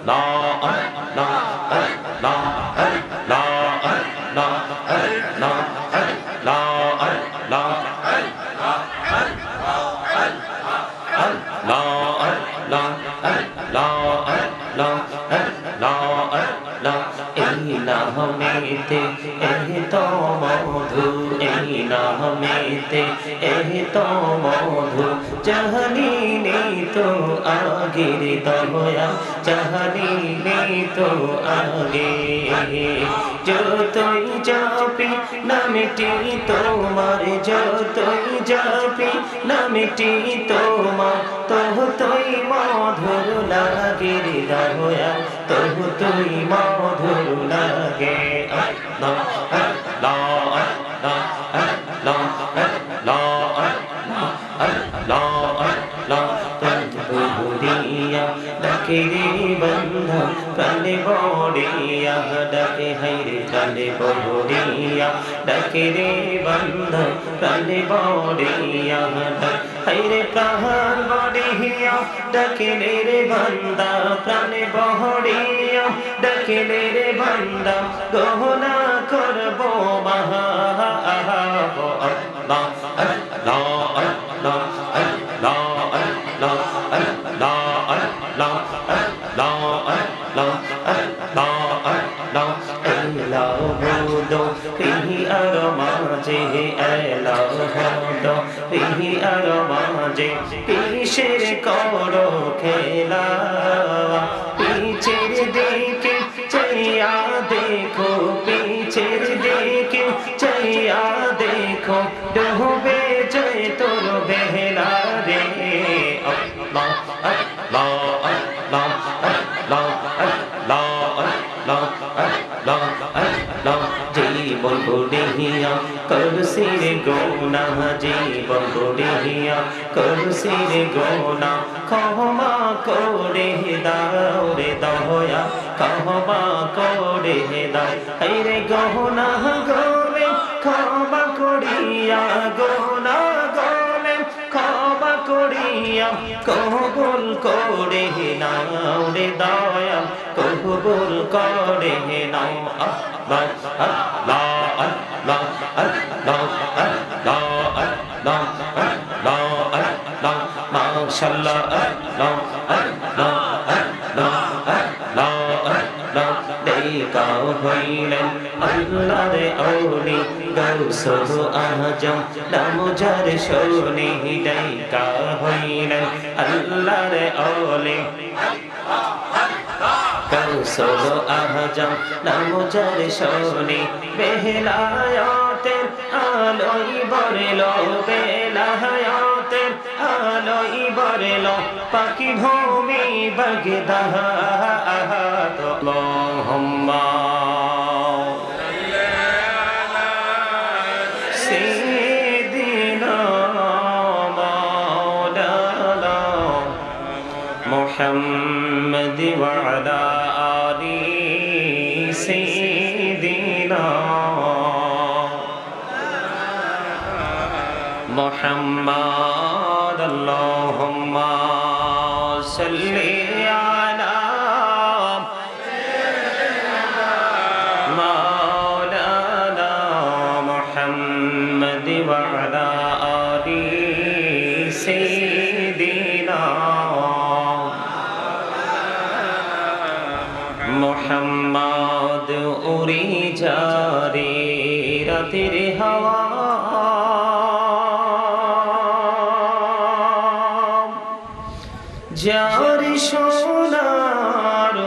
লা লা লা লা লা লা লা লা এই নামেতে এত মধু, এই নামেতে এত মধু, জানি নেই তো আগের দয়া, জানি নেই তো আগে। যতই জপি নামটি তোমার, যতই জপি নামটি তোমার, ততই মধুর লাগে রে দয়া, ততই মধুর লাগে। আল্লাহ আল্লাহ আল্লাহ আল্লাহ আল্লাহ আল্লাহ আল্লাহ বড়িয়া ডাকে রে বন্ধু প্রাণে বড়িয়া ডাকে, হাইরে প্রাণে বড়িয়া ডাকে রে বন্ধু প্রাণে বড়িয়া হাইরে প্রাণ বড়িয়া ডাকে রে বান্দা প্রাণে বড়িয়া ডাকে রে বান্দা, গহনা করব মহা আল্লাহ আল্লাহ আল্লাহ আল্লাহ আল্লাহ আল্লাহ আল্লাহ আল্লাহ আল্লাহ। এলা হদো পিহি আর মাঝে, এলা হদো পিহি আর মাঝে, কিসের করো খেলা, পিছের দিকে চাইয়া দেখো, পিছের দিকে চাইয়া দেখো, ডুবে যায় তোর বেলা রে। আল্লাহ আল্লাহ আল্লাহ আল্লাহ আল্লাহ আল্লাহ আল্লাহ আল্লাহ। জীবন গড়িয়া করছি রে গোনা, জীবন গড়িয়া করছি রে গোনা, ক্ষমা করে দাও রে দয়া, ক্ষমা করে দাও। হায়রে গহনা গলে ক্ষমা করিয়া, গোনা গলে ক্ষমা করিয়া, কবুল করে নাও রে দয়া, কবুল করে নাও। আল্লাহ আল্লাহ আল্লাহ আল্লাহ আল্লাহ আল্লাহ আল্লাহ আল্লাহ মাশাআল্লাহ আল্লাহ আল্লাহ আল্লাহ আল্লাহ আল্লাহ। দেখা হইলেন আল্লাহর ওলি গৌসুল আজম, নাম যার শুনি দেখা হইলেন আল্লাহর ওলি গৌসুল আজম, নাম যার শুনি বেলায়েতের আলোয় বরলো, বেলায়েতের আলোয় বরলো, পাখি ভূমি বাগদাদ। আল্লাহুম্মা সাইয়্যিদিনা মাওলানা মুহাম্মদ ওয়া আলা আলি সাইয়্যিদিনা মুহাম্মদ। আল্লাহুম্মা সাল্লি আলা মাওলানা মুহাম্মদ ওয়া আলা আলি সাইয়্যিদিনা মুহাম্মদ। উড়ে যারে রাতের হাওয়া, যার সোনার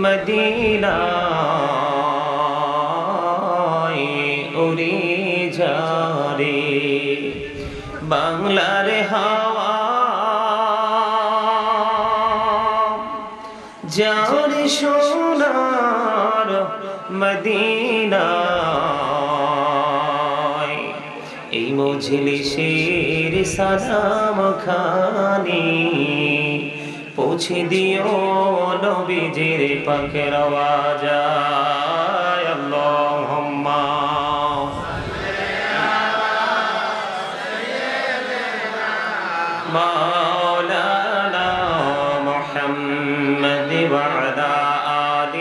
মদিনায় উড়ে যারে বাংলার হাওয়া, যার সোনার মদিনায়, এই মজলিসের সালাম খানি পৌঁছে দিও নবীজির পাকের আওয়াজায়। আল্লাহুম্মা মাওলানা মুহাম্মদ ওয়া وعلى آل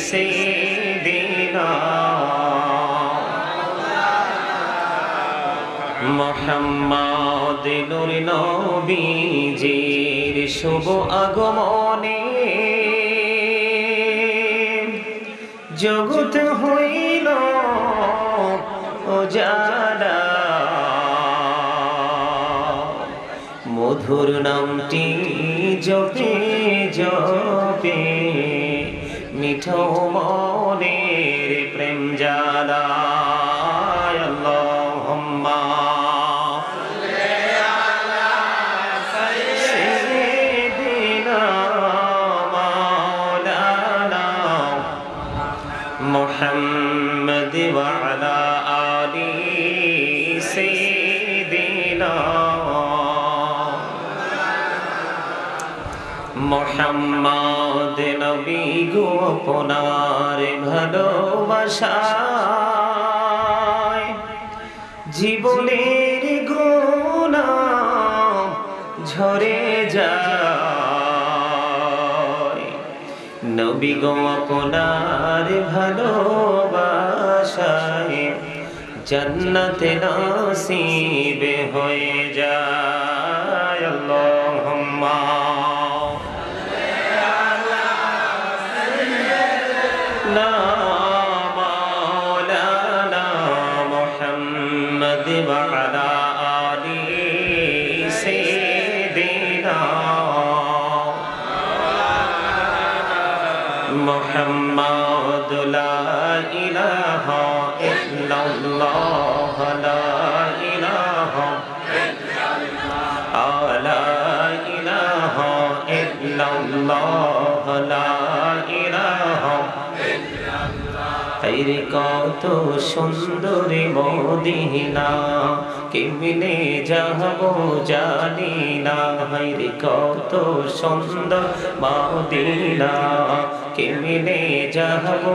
سيدنا محمد নূর নবীজির শুভ আগমনে জগৎ হইল উজালা মধুর নামটি জপে জপে মিঠো মনের প্রেম জ্বালা আল্লাহুম্মা محمد وعلى آل سيدنا محمد নবী গো আপনার ভালোবাসায় জীবনের গুনাহ ঝরে যায় নবী গো আপনার ভালোবাসায় জান্নাত নসিব হয়ে যায় আল্লাহুম্মা মাওলানা মুহাম্মদ ওয়া আলা আলি সাইয়্যিদিনা محمد لا إله إلا الله لا إله إلا الله لا إله إلا الله لا إله إلا الله خير কত সুন্দর মদিনা কেমনে যাব জানি না হায়রে কত সুন্দর মদিনা কেমনে যাব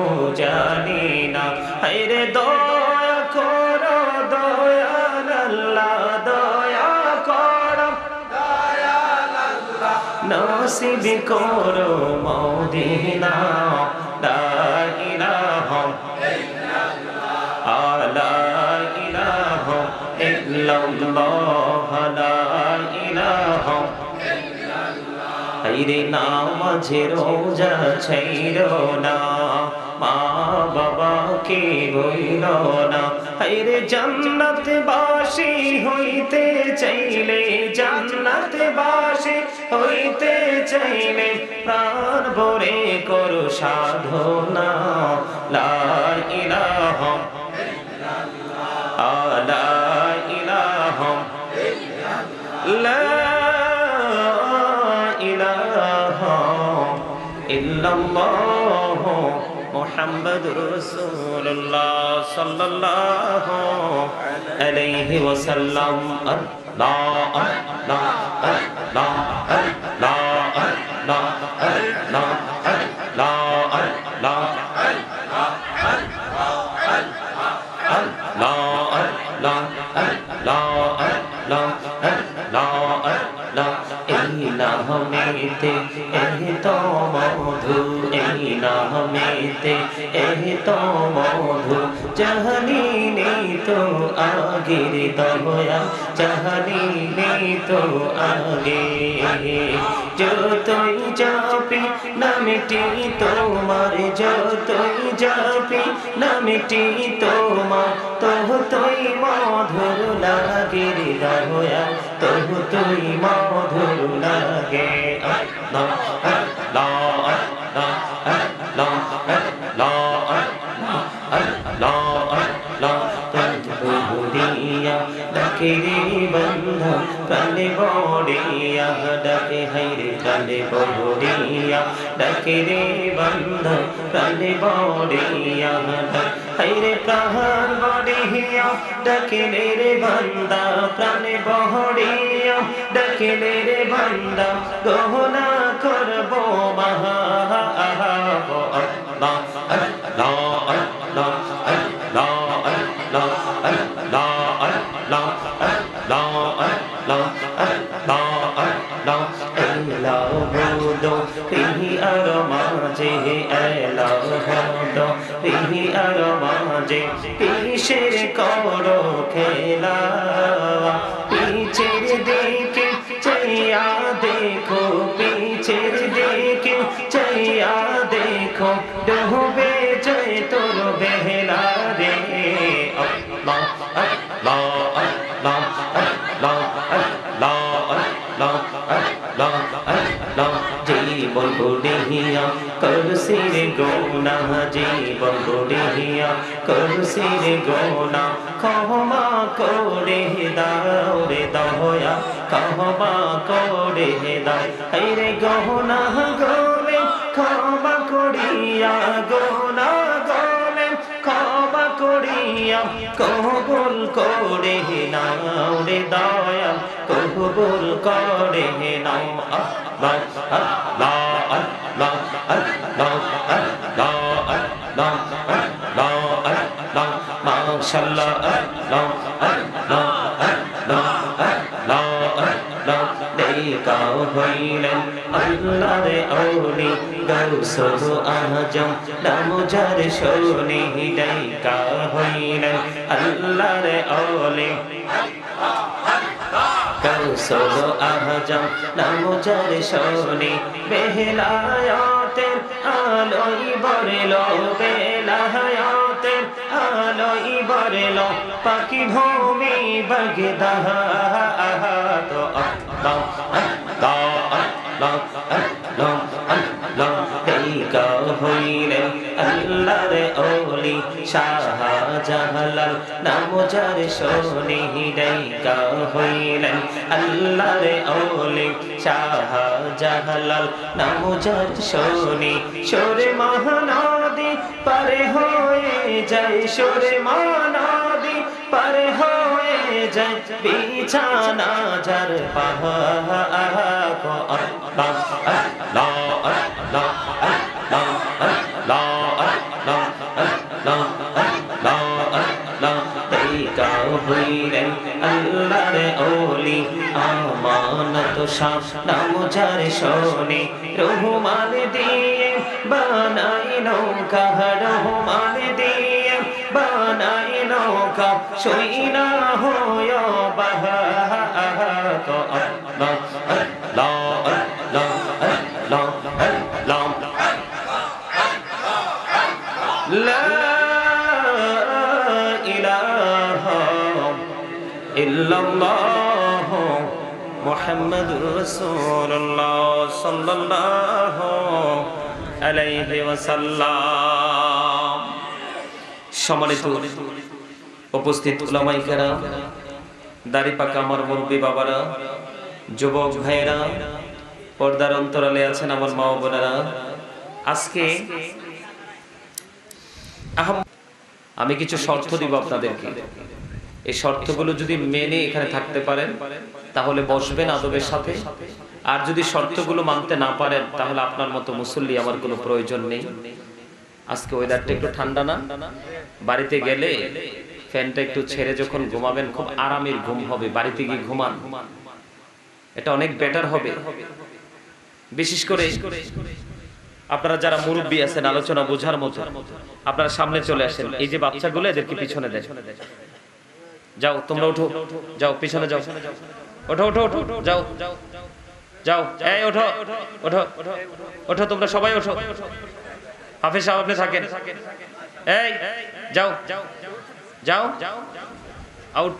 জানি না হায়রে দয়া করো দয়াল আল্লাহ দয়া করো দয়াল আল্লাহ নসিব করো মদিনা লা ইলাহা ইল্লাল্লাহ লা ইলাহা ইল্লাল্লাহ লা ইলাহা হায়রে নামাজে রোজা ছাইরো না মা বাবাকে ভুলো না হায়রে জান্নাত বাসী হইতে চাইলে জান্নাত বাসী হইতে চাইলে প্রাণ ভরে করো সাধনা লা ইলাহা ইল্লাল্লাহ লা ইলাহা ইল্লাল্লাহ ইল্লাল্লাহ মুহাম্মাদুর রাসূলুল্লাহ সাল্লাল্লাহু আলাইহি ওয়াসাল্লাম আল্লাহ আল্লাহ আল্লাহ আল্লাহ আল্লাহ আল্লাহ আল্লাহ আল্লাহ নামেতে এই তো মধু এই নামেতে এই তো মধু জাহানি নেই তো আগের দয়া জাহানি নেই তো আগে যতই জপি নামটি তোমার যতই জপি নামটি তোমার ততই মধুর লাগে দয়া ততই মধুর লাগে আল্লাহ আল্লাহ আল্লাহ আল্লাহ আল্লাহ আল্লাহ আল্লাহ ডাকে রে বন্ধা কালে বড়িয়া ডাকে হাইরে কালে বড়িয়া ডাকে রে বন্ধা কালে বড়িয়া হাইরে প্রাণ বড়িয়া ডাকে রে বন্ধা প্রাণে বড়িয়া ডাকে রে বন্ধা গহনা করবো মহা আল্লাহ আল্লাহ আল্লাহ আল্লাহ আল্লাহ আল্লাহ আল্লাহ আল্লাহ আল্লাহ আল্লাহ আল্লাহ ইলাহুদো ফিহি আর মাঝে এলা হলো আর মাঝে কিসের করো খেলা পিছের দিকে চাইয়া দেখো পিছের দিকে চাইয়া দেখো ডুবে যায় তোর বেলা রে আল্লাহ আল্লাহ আল্লাহ আল্লাহ আল্লাহ আল্লাহ আল্লাহ আল্লাহ জীবন গড়িয়া করছি রে গোনা জীবন গড়িয়া করছি রে গোনা ক্ষমা করে দাও রে দয়া ক্ষমা করে দাও এই রে গহনা গলে ক্ষমা করিয়া গোনা গলে ক্ষমা করিয়া কবুল করে নাও রে দয়া কবুল করে নাও আল্লাহ আল্লাহ আল্লাহ আল্লাহ আল্লাহ আল্লাহ আল্লাহ আল্লাহ মাশাআল্লাহ আল্লাহ আল্লাহ আল্লাহ আল্লাহ আল্লাহ দেখা হইলেন আল্লাহর ওলি গাউসুল আজম নাম যার শুনি দেখা হইলেন আল্লাহর ওলি গাউসুল আজম নাম যার শুনি বেলায়াতের আলোই বরলো বেলায়াতের আলোই বরলো পাখি ভূমি বাগদাহ তো আল্লাহ আল্লাহ আল্লাহ আল্লাহ আল্লাহ দেখা হইলেন আল্লাহর ওলি শাহজালাল নাম যার শুনি দেখা হইলেন আল্লাহর ওলি শাহজালাল নাম যার শুনি সুরে মহানদী পারে হয়ে যায় সুরে মহানদী পারে হয়ে যায় বিছানা যার পাহা আল্লাহ আল্লাহ আল্লাহ আল্লাহ আল্লাহ আল্লাহ আল্লাহ আল্লাহ আল্লাহ দেখা হইলেন আল্লাহর ওলি আমানত শাহ নাম যার শুনি রহমান দিয়ে বানাই নৌকা রহমান দিয়ে বানাই নৌকা সইনা হয় বাহা তো আল্লাহ আল্লাহ আল্লাহ আল্লাহ আল্লাহ লা ইলাহা ইল্লাল্লাহ মুহাম্মাদুর রাসূলুল্লাহ সাল্লাল্লাহু আলাইহি ওয়াসাল্লাম। সম্মানিত উপস্থিত উলামায়ে কেরাম, দাড়ি পাকা আমার মুরব্বি বাবারা, যুবক ভাইয়েরা, পর্দার অন্তরালে আছেন আমার মা ও বোনেরা, আজকে আমি কিছু শর্ত দিব আপনাদেরকে। এই শর্তগুলো যদি মেনে এখানে থাকতে পারেন তাহলে বসবেন আদবের সাথে, আর যদি শর্তগুলো মানতে না পারেন তাহলে আপনার মতো মুসল্লি আমার কোনো প্রয়োজন নেই। আজকে ওয়েদারটা একটু ঠান্ডা না, বাড়িতে গেলে ফ্যানটা একটু ছেড়ে যখন ঘুমাবেন খুব আরামের ঘুম হবে। বাড়িতে গিয়ে ঘুমান, এটা অনেক বেটার হবে। বিশেষ করে আপনারা যারা মুরব্বী আছেন আলোচনা বোঝার মতো, আপনারা সামনে চলে আসেন। এই যে বাচ্চাগুলো এদেরকে পিছনে দেয়, যাও তোমরা ওঠো, যাও পিছনে যাও, ওঠো ওঠো ওঠো, যাও যাও, এই ওঠো ওঠো ওঠো, তোমরা সবাই ওঠো। হাফেজ সাহেব আপনি থাকেন, এই যাও যাও আউট,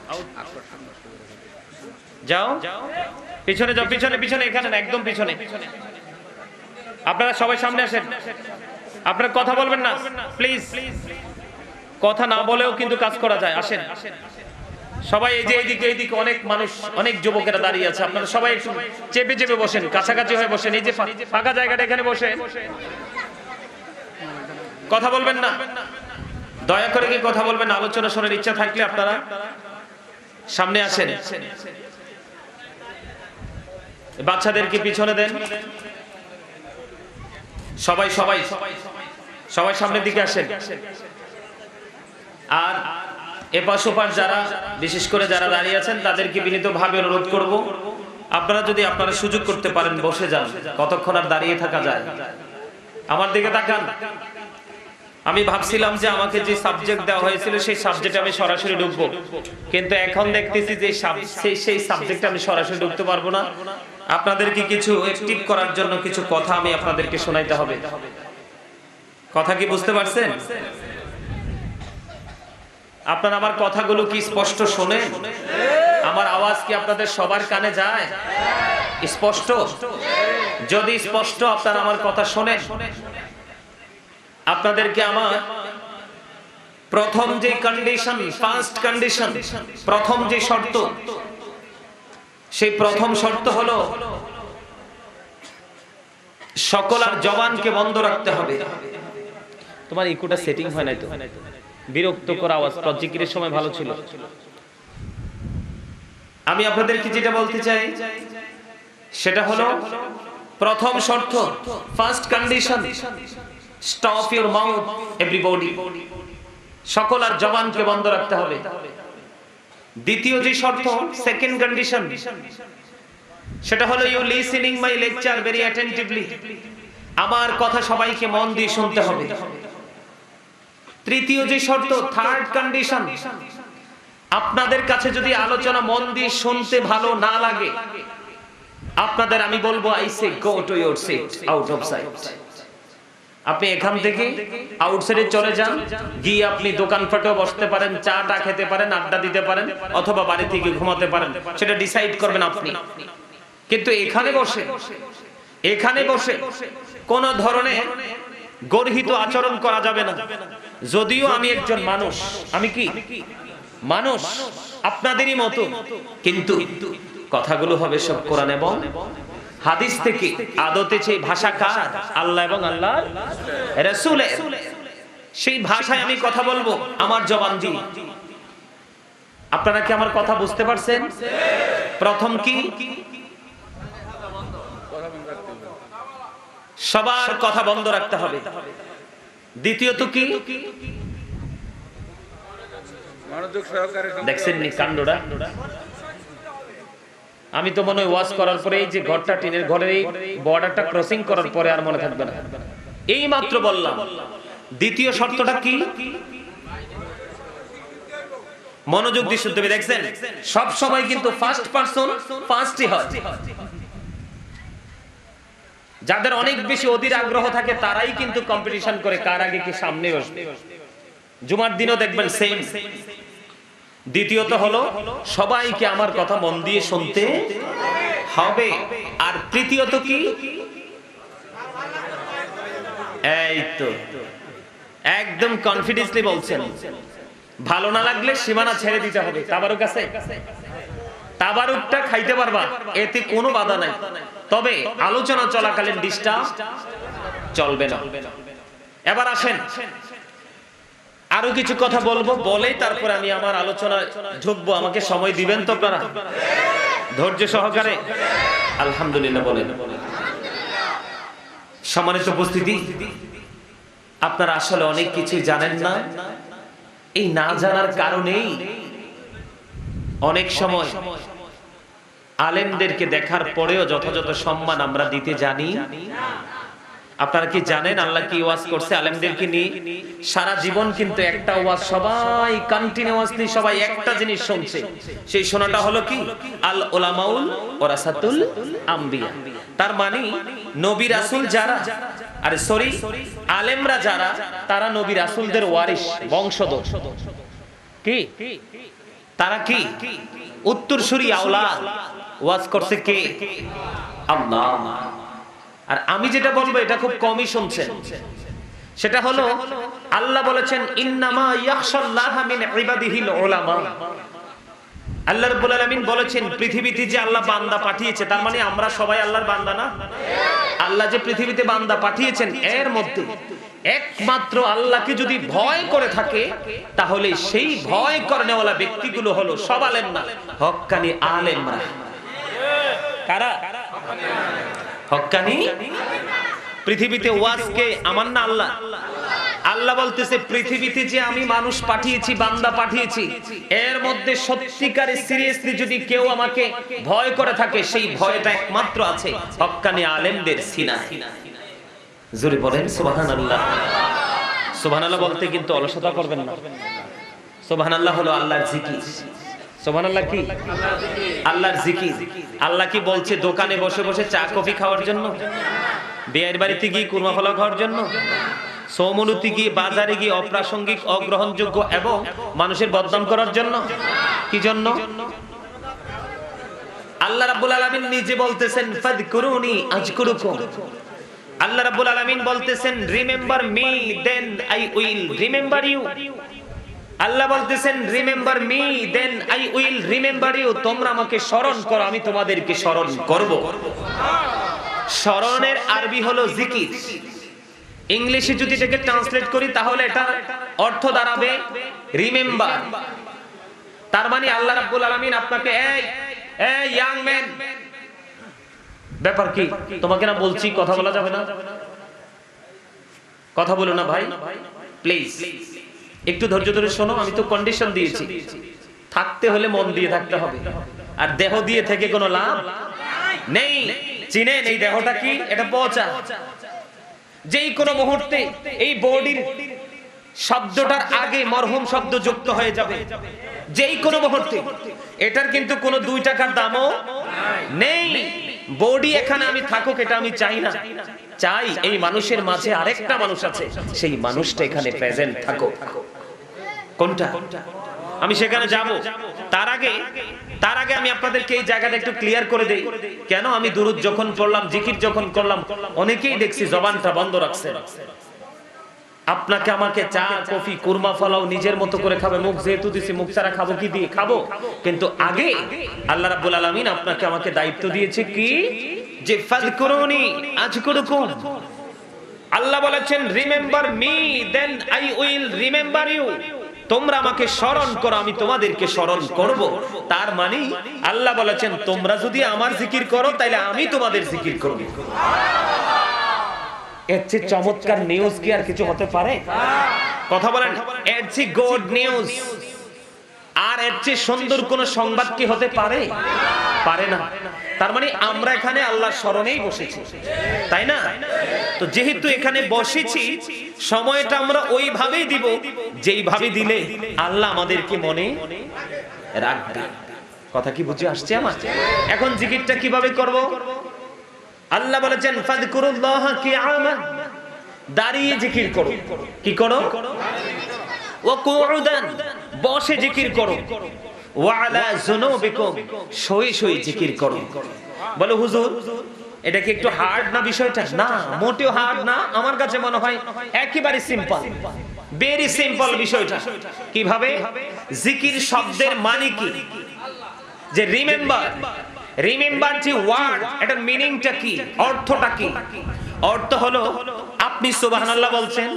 যাও পিছনে যাও, পিছনে পিছনে, এখানে না, একদম পিছনে। আপনারা সবাই সামনে আসেন। আপনারা কথা বলবেন না প্লিজ, কথা না বলেও কিন্তু কাজ করা যায়। আসেন সবাই, এই যে এইদিকে এইদিকে অনেক মানুষ, অনেক যুবকেরা দাঁড়িয়ে আছে, আপনারা সবাই একটু চেপে চেপে বসেন, কাছাকাছি হয়ে বসেন। এই যে ফাঁকা জায়গাটা এখানে বসে কথা বলবেন না, দয়া করে কি কথা বলবেন না। আলোচনা শোনার ইচ্ছা থাকলে আপনারা সামনে আসেন। বাচ্চাদেরকে পিছনে দেন, সবাই সবাই সবাই সামনের দিকে আসেন। আর এপাশ ওপাশ যারা, বিশেষ করে যারা দাঁড়িয়ে আছেন তাদেরকে বিনীতভাবে অনুরোধ করব, আপনারা যদি আপনারা সুযোগ করতে পারেন বসে যান, কতক্ষণ আর দাঁড়িয়ে থাকা যায়। আমার দিকে তাকান। আমি ভাবছিলাম যে আমাকে যে সাবজেক্ট দেওয়া হয়েছিল সেই সাবজেক্টে আমি সরাসরি ঢুকবো, কিন্তু এখন দেখতেছি যে সেই সাবজেক্টে আমি সরাসরি ঢুকতে পারবো না। আপনাদেরকে কিছু অ্যাক্টিভ করার জন্য কিছু কথা আমি আপনাদেরকে শোনাইতে হবে। কথা কি বুঝতে পারছেন? আপনারা আমার কথাগুলো কি স্পষ্ট শোনেন? আমার আওয়াজ কি আপনাদের সবার কানে যায় স্পষ্ট? যদি স্পষ্ট আপনারা আমার কথা শোনেন, আপনাদেরকে আমার প্রথম যে কন্ডিশন, ফার্স্ট কন্ডিশন, প্রথম যে শর্ত, সেই প্রথম শর্ত হলো সকল আর জবানকে বন্ধ রাখতে হবে। তোমার ইকুটা সেটিং হয় নাই তো? বিরক্তকর আওয়াজ। জিকিরের সময় ভালো ছিল। আমি আপনাদেরকে যেটা বলতে চাই সেটা হলো প্রথম শর্ত, first condition, stop your mouth everybody. সকল আর জবানকে বন্ধ রাখতে হবে। দ্বিতীয় যে শর্ত, সেকেন্ড কন্ডিশন, সেটা হলো you listening my lecture very attentively. আমার কথা সবাইকে মন দিয়ে শুনতে হবে। তৃতীয় যে শর্ত, থার্ড কন্ডিশন, আপনাদের কাছে যদি আলোচনা মন দিয়ে শুনতে ভালো না লাগে, আপনাদের আমি বলবো I say go to your seat out of sight. আপনি এখান থেকে আউটসাইডে চলে যান, গিয়ে আপনি দোকানপাটেও বসতে পারেন, চাটা খেতে পারেন, আড্ডা দিতে পারেন, অথবা বাড়ি থেকে ঘুমাতে পারেন, সেটা ডিসাইড করবেন আপনি। কিন্তু এখানে বসে কোন ধরনের গর্হিত আচরণ করা যাবে না। যদিও আমি একজন মানুষ, আমি কি মানুষ, আপনাদেরই মতো, কিন্তু কথাগুলো হবে সব কোরআন এবং হাদিস থেকে। আদতে সেই ভাষা কার? আল্লাহ এবং আল্লাহর রাসূলের। সেই ভাষায় আমি কথা বলবো আমার জবান দিয়ে। আপনারা কি আমার কথা বুঝতে পারছেন? প্রথম কি? সবার কথা বন্ধ রাখতে হবে। দ্বিতীয়ত কি? দেখছেন নি কাণ্ডটা? আমি তো মনে হয় ওয়াজ করার পরে এই যে ঘরটা, টিনের ঘরের এই বর্ডারটা ক্রসিং করার পরে আর মনে থাকবে না। এই মাত্র বললাম। দ্বিতীয় শর্তটা কি? মনোযোগ দিয়ে শুনতে হবে। দেখছেন, সব সময় কিন্তু ফার্স্ট পারসন ফার্স্টই হয়। যাদের অনেক বেশি অধীর আগ্রহ থাকে তারাই কিন্তু কম্পিটিশন করে কার আগে কি সামনে বসবে। জুমার দিনও দেখবেন সেম। দ্বিতীয়ত হলো সবাইকে আমার কথা মন দিয়ে শুনতে হবে। আর তৃতীয়ত কি? এই তো একদম কনফিডেন্সলি বলছেন, ভালো না লাগলে সীমানা ছেড়ে দিতে হবে। তাবারুক আছে, তাবারুকটা খাইতে পারবা, এতে কোনো বাধা নাই। তবে আলোচনা চলাকালীন ডিস্টার্ব চলবে না। এবার আসেন, আরো কিছু কথা বলবো, বলে তারপরে আমি আমার আলোচনায় ঢুকবো। আমাকে সময় দিবেন তো আপনারা ধৈর্য সহকারে? আলহামদুলিল্লাহ বলেন। সম্মানিত উপস্থিতি, আপনারা আসলে অনেক কিছু জানেন না। এই না জানার কারণেই অনেক সময় আলেমদেরকে দেখার পরেও যথাযথ সম্মান আমরা দিতে জানি না। আপনারা কি জানেন আল্লাহ কি ওয়াজ করছে আলেমদেরকে নিয়ে? সারা জীবন কিন্তু একটা ওয়াজ সবাই কন্টিনিউয়াসলি সবাই একটা জিনিস শুনছে। সেই শোনাটা হলো কি? আল উলামাউল ওয়ারাসাতুল আম্বিয়া। তার মানে নবী রাসূল যারা, আরে সরি, আলেমরা যারা, তারা নবী রাসূলদের ওয়ারিস, বংশধর। কি তারা? কি উত্তরসূরি আওলাদ। ওয়াজ করছে কে? আল্লাহ। আর আমি যেটা বলবো এটা খুব কমই শুনছেন। সেটা হলো আল্লাহ বলেছেন ইন্নামা ইয়াখশাল্লাহা মিন ইবাদিহিল উলামা। আল্লাহ রাব্বুল আলামিন বলেছেন পৃথিবীতে যে আল্লাহ বান্দা পাঠিয়েছে, তার মানে আমরা সবাই আল্লাহর বান্দা না? আল্লাহ যে পৃথিবীতে বান্দা পাঠিয়েছেন এর মধ্যে একমাত্র আল্লাহকে যদি ভয় করে থাকে, তাহলে সেই ভয় করনেওয়ালা ব্যক্তিগুলো হলো সব আলেম না, হক্কানি আলেমরা। কারা? হক্কানি। পৃথিবীতে ওয়াজকে আমার না আল্লাহ। আল্লাহ বলতেছে পৃথিবীতে যে আমি মানুষ পাঠিয়েছি, বান্দা পাঠিয়েছি, এর মধ্যে সত্যিকারে সিরিয়াসলি যদি কেউ আমাকে ভয় করে থাকে, সেই ভয়টা একমাত্র আছে হক্কানি আলেমদের সিনায়। জোরে বলেন সুবহানাল্লাহ। সুবহানাল্লাহ বলতে কিন্তু অলসতা করবেন না। সুবহানাল্লাহ হলো আল্লাহর জিকির। সুবহানাল্লাহ কি? আল্লাহর জিকির। আল্লাহ কি বলছে দোকানে বসে বসে চা কফি খাওয়ার জন্য, বিয়ের বাড়িতে গিয়ে কুরমা ফলা খাওয়ার জন্য, সৌমনুতি গিয়ে বাজারে গিয়ে অপ্রাসঙ্গিক অগ্রহণযোগ্য এবং মানুষের বদনাম করার জন্য? কি জন্য? আল্লাহ রাব্বুল আলামিন নিজে বলতেছেন ফাযকুরুনি আযকুরুকুম। আল্লাহ রাব্বুল আলামিন বলতেছেন remember me then I will remember you. Allah বলতেছেন remember me then I will remember you. তোমরা আমাকে স্মরণ করো, আমি তোমাদেরকে স্মরণ করব। স্মরণের আরবি হলো জিকির। ইংলিশে যদি এটাকে ট্রান্সলেট করি তাহলে এটার অর্থ দাঁড়াবে রিমেম্বার। তার মানে আল্লাহ রাব্বুল আলামিন আপনাকে এই ইয়াং ম্যান, ব্যাপার কি? তোমাকে না বলছি কথা বলা যাবে না? কথা বলো না ভাই, প্লিজ একটু ধৈর্য ধরে শোনো। আমি তো কন্ডিশন দিয়েছি, থাকতে হলে মন দিয়ে থাকতে হবে, আর দেহ দিয়ে থেকে কোনো লাভ নেই। চিনেন এই দেহটা কি? এটা পচা। যেই কোনো মুহূর্তে এই বডির শব্দটার আগে মরহুম শব্দ যুক্ত হয়ে যাবে, যেই কোনো মুহূর্তে। এটার কিন্তু কোনো 2 টাকার দামও নেই। বডি এখানে আমি থাকুক এটা আমি চাই না, চাই এই মানুষের মাঝে আরেকটা মানুষ আছে, সেই মানুষটা এখানে প্রেজেন্ট থাকুক। কোনটা? আমি সেখানে যাব। তার আগে আমি আপনাদেরকে এই জায়গাটা একটু ক্লিয়ার করে দেই। কেন আমি দুরূদ যখন পড়লাম, জিকির যখন করলাম, অনেকেই দেখছি জবানটা বন্ধ রাখছে। আপনাকে আমাকে চা কফি কুরমা ফলাও নিজের মতো করে খাবে, মুখ যেহেতু দিছি মুখ ছাড়া খাবো কি দিয়ে? খাবো। কিন্তু আগে আল্লাহ রাব্বুল আলামিন আপনাকে আমাকে দায়িত্ব দিয়েছে কি? যে ফাযকুরুনি আযকুরুকুম। আল্লাহ বলেছেন remember me then I will remember you. তোমরা আমাকে স্মরণ করো, আমি তোমাদেরকে স্মরণ করব। তার মানে আল্লাহ বলেছেন তোমরা যদি আমার জিকির করো তাহলে আমি তোমাদের জিকির করব। এর চেয়ে চমৎকার নিউজ কি আর কিছু হতে পারে? কথা বলেন। এর চেয়ে গুড নিউজ আর এর চেয়ে সুন্দর কোন সংবাদ কি হতে পারে? পারে না। তার মানে আমরা এখানে আল্লাহর স্মরণেই বসেছি, তাই না? তো যেহেতু এখানে বসেছি, সময়টা আমরা ওইভাবেই দিব যেইভাবে দিলে আল্লাহ আমাদেরকে মনে রাখবে। কথা কি বুঝে আসছে আমার? এখন জিকিরটা কিভাবে করব? আল্লাহ বলেছেন ফাযকুরুল্লাহ কিয়ামান, দাঁড়িয়ে জিকির করো। কি করো? ওয়া কুউদান, বসে জিকির করো। ওয়া আলা যুনুবিকুম, শুয়ে শুয়ে জিকির করো। বলে হুজুর এটা কি একটু হার্ড না বিষয়টা? না, মোটেও হার্ড না। আমার কাছে মনে হয় একেবারে সিম্পল, ভেরি সিম্পল বিষয়টা। কিভাবে? জিকির শব্দের মানে কি? যে রিমেম্বার, রিমেম্বার যে ওয়ার্ড, এটার মিনিংটা কি, অর্থটা কি? অর্থ হলো আপনি সুবহানাল্লাহ বলছেন,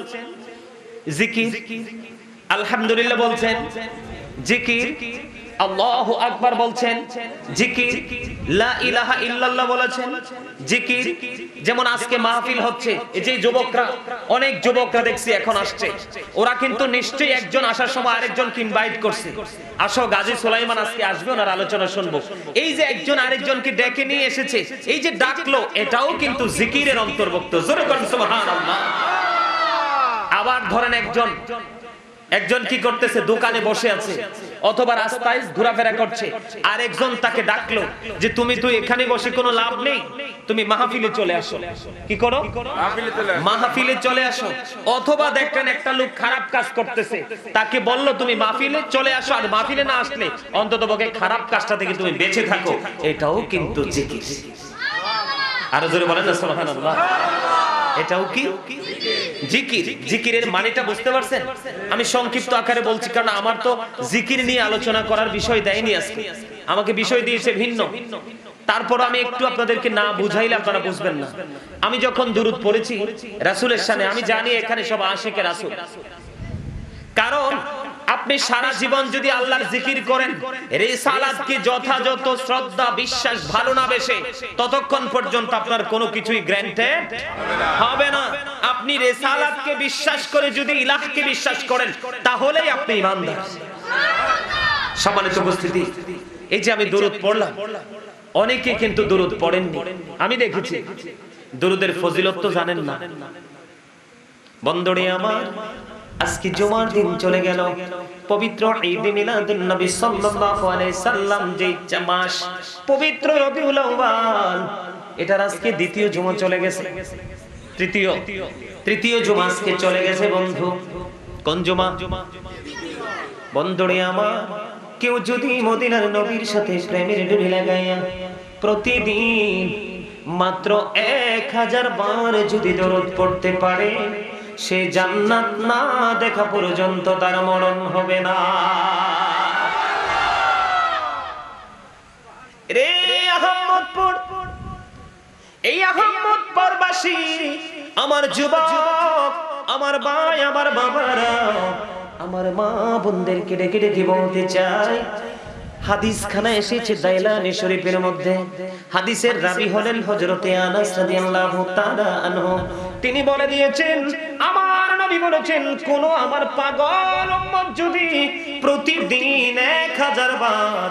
জিকির। আলহামদুলিল্লাহ বলছেন, জিকির। আল্লাহু আকবার বলছেন, জিকির। লা ইলাহা ইল্লাল্লাহ বলেছেন, জিকির। যেমন আজকে মাহফিল হচ্ছে, এই যে যুবকরা, অনেক যুবকরা দেখছি এখন আসছে, ওরা কিন্তু নিশ্চয়ই একজন আসার সময় আরেকজনকে ইনভাইট করছে, আসো গাজী সুলাইমান আজকে আসবে, ওনার আলোচনা শুনবো। এই যে একজন আরেকজনকে ডেকে নিয়ে এসেছে, এই যে ডাকলো, এটাও কিন্তু জিকিরের অন্তর্ভুক্ত। জোরে বলেন সুবহানাল্লাহ। আবার ধরেন একজন কি করতেছে? দোকানে বসে আছে অথবা রাস্তায় ঘোরাফেরা করছে, আর একজন তাকে ডাকলো যে তুই এখানে বসে কোনো লাভ নেই, তুমি মাহফিলে চলে আসো। কি করো? মাহফিলে চলে আসো। অথবা দেখেন একটা লোক খারাপ কাজ করতেছে, তাকে বললো তুমি মাহফিলে চলে আসো, আর মাহফিলে না আসলে অন্ততপক্ষে খারাপ কাজটা থেকে তুমি বেঁচে থাকো। এটাও কিন্তু জিকির। আরো জোরে বলেন না সুবহানাল্লাহ। এটাও কি জিকির? জিকিরের মানেটা বুঝতে পারছেন? আমি সংক্ষিপ্ত আকারে বলছি, কারণ আমার তো জিকির নিয়ে আলোচনা করার বিষয় দেয়নি আজকে, আমাকে বিষয় দিয়েছে ভিন্ন। তারপর আমি একটু আপনাদেরকে না বুঝাইলে আপনারা বুঝবেন না। আমি যখন দুরূদ পড়েছি রাসূলের শানে, আমি জানি এখানে সব আশিকে রাসূল, কারণ আপনি সারা জীবন যদি আল্লাহর জিকির করেন, রিসালাতকে যথাযথ শ্রদ্ধা বিশ্বাস ভালো না বেশে, ততক্ষণ পর্যন্ত আপনার কোনো কিছুই গ্র্যান্টেড হবে না। আপনি রিসালাতকে বিশ্বাস করে যদি ইলাহকে বিশ্বাস করেন, তাহলেই আপনি ঈমানদার। সম্মানিত উপস্থিতি, এই যে আমি দুরূদ পড়লাম, অনেকে কিন্তু দুরূদ পড়েননি। আমি দেখেছি দুরূদের ফজিলত তো জানেন না। বন্ধুরে আমার, আজকে জুমার দিন চলে গেল, পবিত্র ঈদ মিলাদুন নবী সাল্লাল্লাহু আলাইহি সাল্লাম যে মাস পবিত্র রবিউল আউয়াল, এটার আজকে দ্বিতীয় জুমা চলে গেছে। তৃতীয় জুমা আজকে চলে গেছে বন্ধু। কোন জুমা? বন্ধুরে আমার, কেউ যদি মদিনার নবীর সাথে প্রেমের ডুরি লাগাইয়া প্রতিদিন মাত্র 1000 বার যদি দরুদ পড়তে পারে, সে জান্নাত না দেখা পর্যন্ত তার মরণ হবে না। রে আহমদপুর, এই আহমদপুরবাসী, আমার যুবক, আমার ভাই, আমার বাবারা, আমার মা বোনদেরকে ডেকে ডেকে বলতে চাই, হাদিস খানা এসেছে দাইলানি শরীফের মধ্যে। হাদিসের রাবি হলেন হযরতে আনাস রাদিয়াল্লাহু তাআলা আনহু। তিনি বলে দিয়েছেন, আমার নবী বলেছেন, কোন আমার পাগল উম্মত যদি প্রতিদিন 1000 বার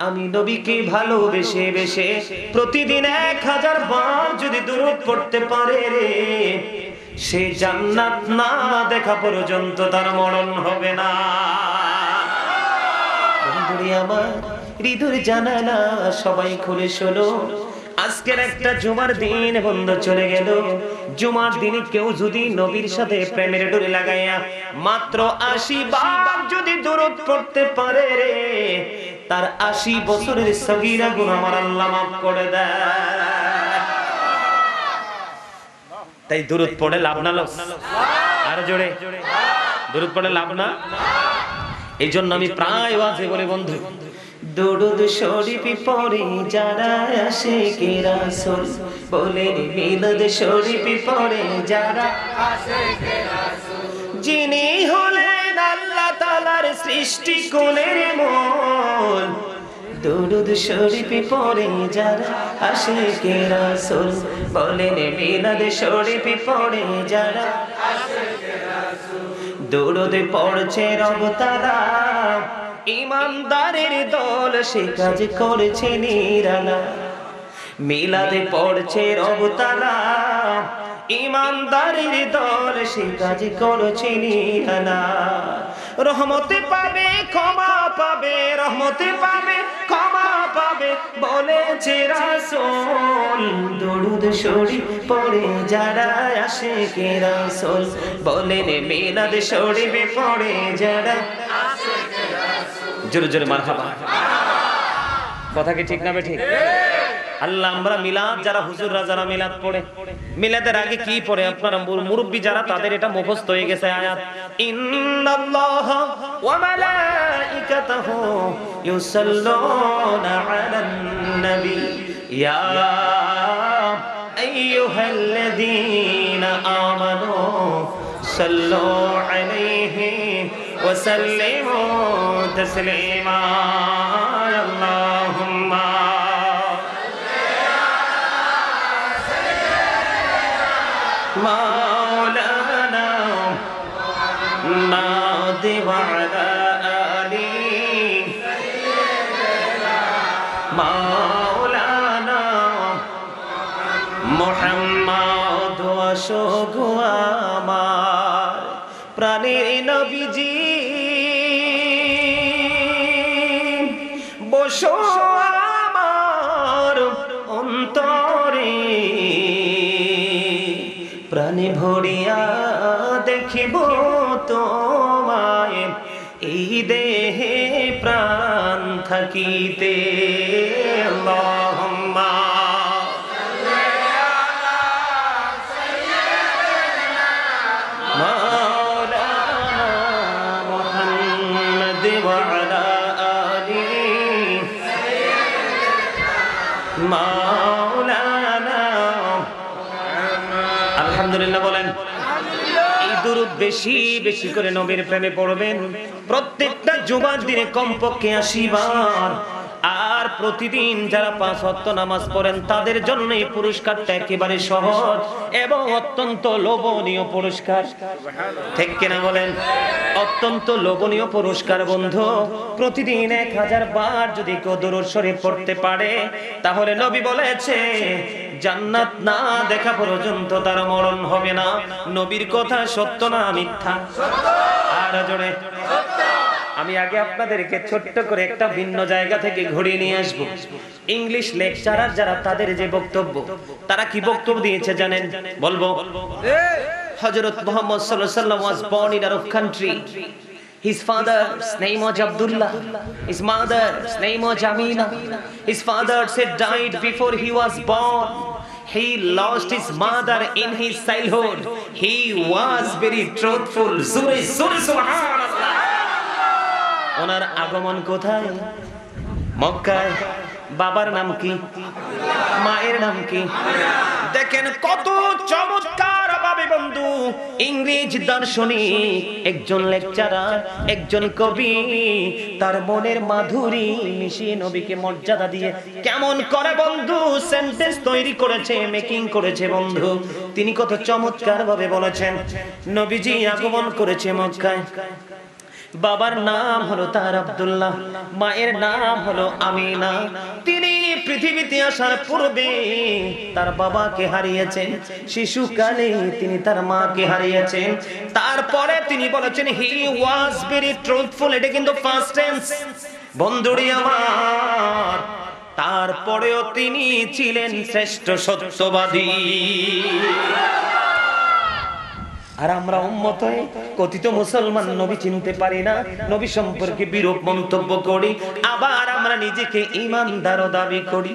আমি নবীকে ভালোবেসে বেশে প্রতিদিন 1000 বার যদি দরুদ পড়তে পারে রে, সে জান্নাত না দেখা পর্যন্ত তার মরণ হবে না। বন্ধুরে আমার, হৃদয়ের জানালা সবাই খুলে শোনো, আজকের একটা জুমার দিন বন্ধ চলে গেল। জুমার দিনে কেউ যদি নবীর সাথে প্রেমের ডোরি লাগাইয়া মাত্র 80 বার যদি দরুদ পড়তে পারে রে, তার 80 বছরের সগীরা গুনাহ আমার আল্লাহ মাফ করে দেয়। তাই দরুদ পড়ে লাভ না লস? আর জোরে দরুদ পড়ে লাভ না? এই জন্য আমি প্রায় ওয়াজে বলি, বন্ধু দরুদ শরীফ পড়ে যারা আশিকে রাসূল, বলেন মিলাদ শরীফ পড়ে যারা আশিকে রাসূল, যিনি হলেন আল্লাহ তাআলার সৃষ্টি কোণের মূল। দরুদ শরীফ পড়ে যারা আশিকে রাসূল, বলেন মিলাদ শরীফ পড়ে যারা আশিকে রাসূল। দরুদ পড়ছে রব তাআলা, ইমানদারের দল সে কাজ করেছে নিরালা। মিলাদে পড়ছে রব তাআলা, ইমানদারের দল সে কাজ করেছে নিরালা। রহমতে পাবে ক্ষমা পাবে, রহমতে পাবে ক্ষমা পাবে বলেছে রাসূল। দরুদ শরীফ পড়ে যারা আশিকে রাসূল, বলেন মিলাদ শরীফ পড়ে যারা আশিকে রাসূল। জোরে জোরে মারহাবা। কথা কি ঠিক না ঠিক? আল্লাহ, আমরা মিলাদ যারা হুজুররা যারা মিলাদ পড়ে, মিলাদের আগে কি পড়ে আপনারা মুরব্বি যারা, তাদের এটা মুখস্থ হয়ে গেছে আয়াত, ইন্নাল্লাহা ওয়া মালাইকাতাহু ইউসাল্লুনা আলান নবী ইয়া আইয়ুহাল্লাযীনা আমানু সাল্লু আলাইহি ওয়া সাল্লিমু তাসলিমা। আল্লাহুম্মা مولانا محمد وعلى آله مولانا محمد অশোক আমার প্রাণের নবীজি, বসো আমার অন্তরে, প্রাণে ভরিয়া দেখিব তোমায়, এই দেহে প্রাণ থাকিতে। আল্লাহুম্মা মাওলানা মুহাম্মদ ওয়া আলা আলিহি মাওলানা। আলহামদুলিল্লাহ বলেন। এই দরুদ বেশি বেশি করে নবীর প্রেমে পড়বেন, প্রত্যেকটা জুমার দিনে কমপক্ষে 80 বার। আর প্রতিদিন যারা 5 ওয়াক্ত নামাজ পড়েন তাদের জন্য এই পুরস্কারটা একেবারে সহজ এবং অত্যন্ত লোভনীয় পুরস্কার। ঠিক কিনা বলেন? অত্যন্ত লোভনীয় পুরস্কার বন্ধু। প্রতিদিন 1000 বার যদি কেউ দরুদ শরীফ পড়তে পারে, তাহলে নবী বলেছে জান্নাত না দেখা পর্যন্ত তার মরণ হবে না। নবীর কথা সত্য না মিথ্যা? আর জোরে। আমি আগে আপনাদেরকে ছোট্ট করে একটা ভিন্ন জায়গা থেকে ঘুরিয়ে নিয়ে আসবো। ইংলিশ লেকচারার যারা, তাদের যে বক্তব্য, তারা কি বক্তব্য দিয়েছে জানেন? বলবো। হযরত মুহাম্মদ সাল্লাল্লাহু আলাইহি ওয়াসাল্লাম was born in Arab country. His father's name was Abdullah. His mother's name was Amina. His father said died before he was born. He lost his mother in his childhood. He was very truthful. Subhanallah. ওনার আগমন কোথায়? মক্কায়। বাবার নাম কি? মায়ের নাম কি? দেখেন কত চমৎকার ভাবে বন্ধু ইংরেজ দার্শনিক, একজন লেকচারার, একজন কবি তার মনের মাধুরী মিশিয়ে নবীকে মর্যাদা দিয়ে কেমন করে বন্ধু সেন্টেন্স তৈরি করেছে, মেকিং করেছে বন্ধু। তিনি কত চমৎকার ভাবে বলেছেন, নবীজি আগমন করেছে মক্কায়। বাবার নাম হলো তার আব্দুল্লাহ, মায়ের নাম হলো আমিনা। তিনি পৃথিবীতে আসার পূর্বে তার বাবাকে হারিয়েছেন, শিশুকালে তিনি তার মাকে হারিয়েছেন। তারপরে তিনি বলেছেন হি ওয়াজ ভেরি ট্রুথফুল। এটা কিন্তু ফার্স্ট টেন্স বন্ধুরি আমার। তারপরেও তিনি ছিলেন শ্রেষ্ঠ সত্যবাদী। আর আমরা উম্মত হয়ে কথিত মুসলমান নবী চিনতে পারি না, নবী সম্পর্কে বিরূপ মন্তব্য করি, আবার আমরা নিজেকে ঈমানদার দাবি করি।